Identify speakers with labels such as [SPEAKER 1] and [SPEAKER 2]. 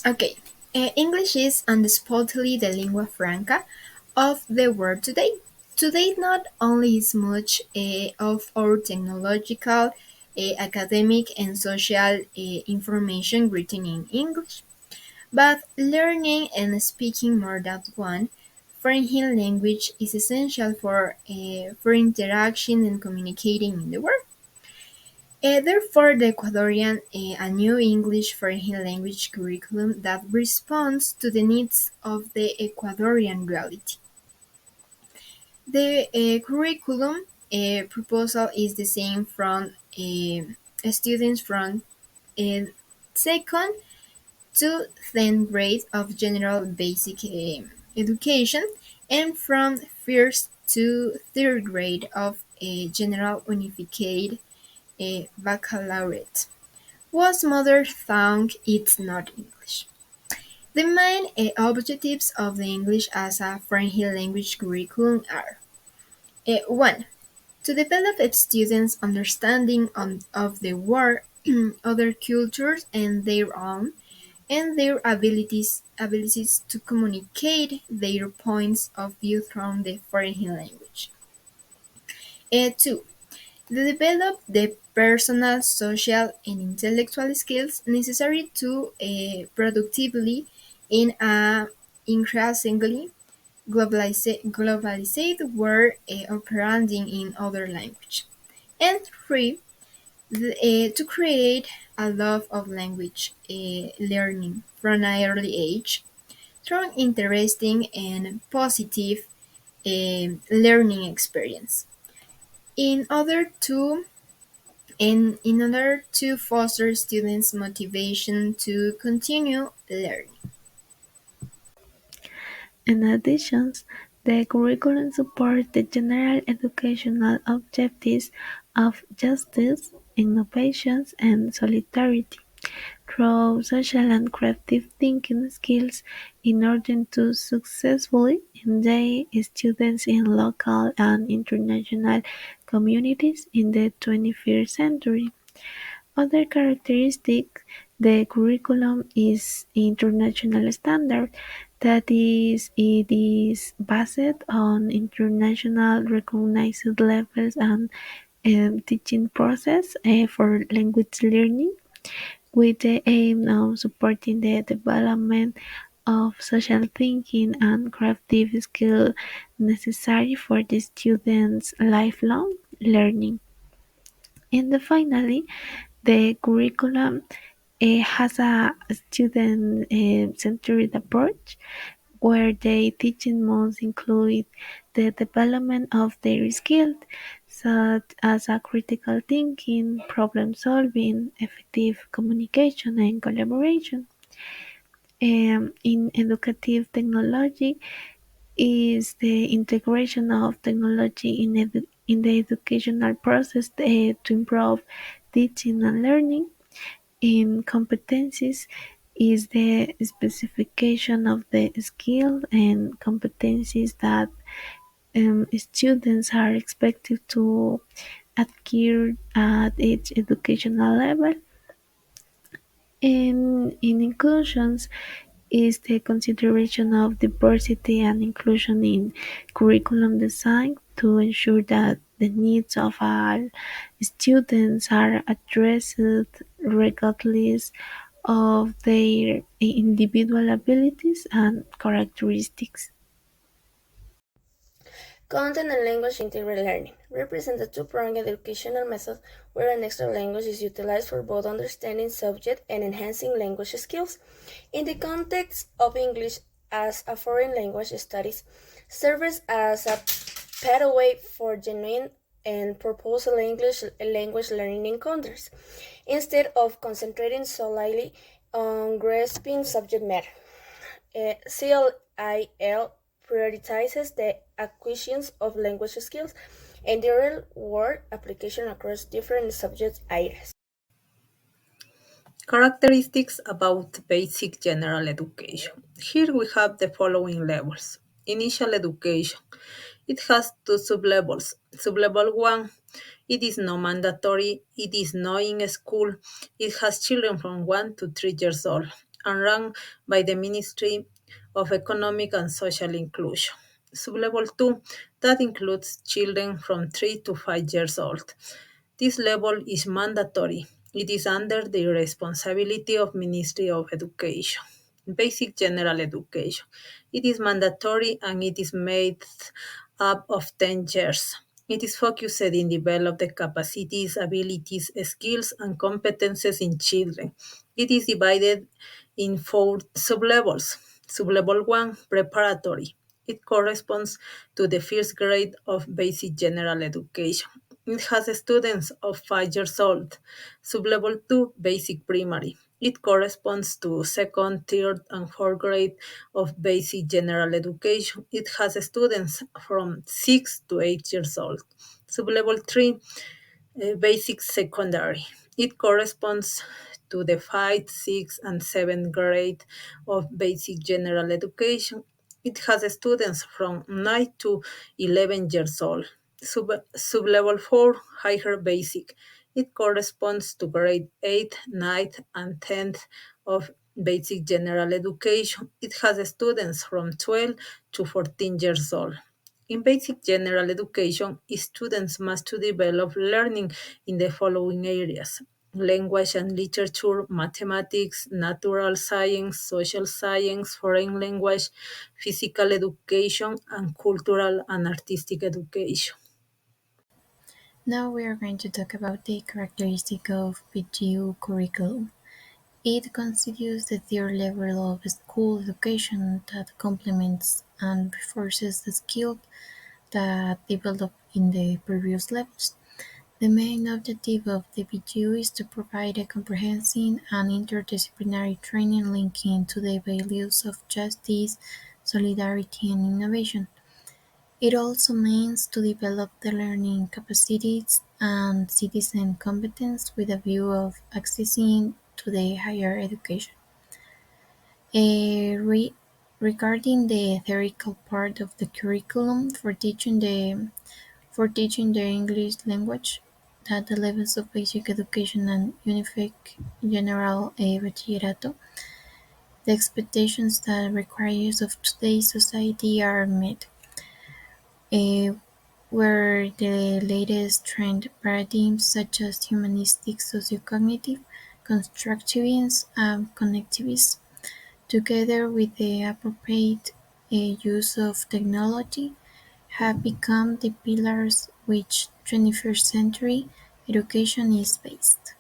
[SPEAKER 1] Okay, English is undisputedly the lingua franca of the world today. Today, not only is much of our technological, academic, and social information written in English, but learning and speaking more than one foreign language is essential for interaction and communicating in the world. Therefore, the Ecuadorian a new English foreign language curriculum that responds to the needs of the Ecuadorian reality. The curriculum proposal is the same from students from second to 10th grade of general basic education and from first to third grade of a general unified baccalaureate. Whose mother tongue is not English. The main objectives of the English as a foreign language curriculum are 1. To develop its students' understanding of the world, other cultures, and their own, and their abilities to communicate their points of view through the foreign language. 2. To develop the personal, social, and intellectual skills necessary to productively in a increasingly globalized world operating in other language. And 3. To create a love of language learning from an early age through interesting and positive learning experience. In order to in order to foster students' motivation to continue learning.
[SPEAKER 2] In addition, the curriculum supports the general educational objectives of justice, innovation, and solidarity through social and creative thinking skills in order to successfully engage students in local and international communities in the 21st century. Other characteristic: the curriculum is international standard, that is, it is based on international recognized levels and teaching process for language learning, with the aim of supporting the development of social thinking and creative skill necessary for the students' lifelong learning. And finally, the curriculum has a student-centered approach where the teaching must include the development of their skills, such as critical thinking, problem solving, effective communication, and collaboration. In educative technology is the integration of technology in the educational process to improve teaching and learning. In competencies is the specification of the skill and competencies that students are expected to acquire at each educational level. In inclusions is the consideration of diversity and inclusion in curriculum design to ensure that the needs of all students are addressed regardless of their individual abilities and characteristics.
[SPEAKER 3] Content and language integrated learning represent a two-pronged educational method where an extra language is utilized for both understanding subject and enhancing language skills. In the context of English as a foreign language studies, serves as a pathway for genuine and purposeful English language learning encounters, instead of concentrating solely on grasping subject matter. CLIL prioritizes the acquisition of language skills and the real-world application across different subject areas.
[SPEAKER 4] Characteristics about basic general education. Here we have the following levels. Initial education. It has two sublevels. Sublevel 1, it is not mandatory, it is not in school, it has children from 1 to 3 years old. and run by the Ministry of Economic and Social Inclusion. Sublevel 2, that includes children from 3 to 5 years old. This level is mandatory. It is under the responsibility of Ministry of Education. Basic general education. It is mandatory and it is made up of 10 years. It is focused in develop the capacities, abilities, skills, and competences in children. It is divided in four sublevels. Sublevel 1, preparatory. It corresponds to the first grade of basic general education. It has students of 5 years old. Sublevel 2, basic primary. It corresponds to second, third, and fourth grade of basic general education. It has students from 6 to 8 years old. Sublevel 3, basic secondary. It corresponds to the 5th, 6th, and 7th grade of basic general education. It has students from 9 to 11 years old. Sublevel 4, higher basic. It corresponds to grade 8, 9th, and 10th of basic general education. It has students from 12 to 14 years old. In basic general education, students must to develop learning in the following areas: language and literature, mathematics, natural science, social science, foreign language, physical education, and cultural and artistic education.
[SPEAKER 1] Now we are going to talk about the characteristic of PGU curriculum. It constitutes the third level of school education that complements and reinforces the skills that developed in the previous levels. The main objective of the PGU is to provide a comprehensive and interdisciplinary training linking to the values of justice, solidarity, and innovation. It also means to develop the learning capacities and citizen competence with a view of accessing to the higher education. Regarding the theoretical part of the curriculum for teaching the English language at the levels of basic education and unified general bachillerato, the expectations that requirements of today's society are met. Uh, where the latest trend paradigms such as humanistic socio-cognitive, constructivism, and connectivism, together with the appropriate use of technology, have become the pillars which 21st century education is based.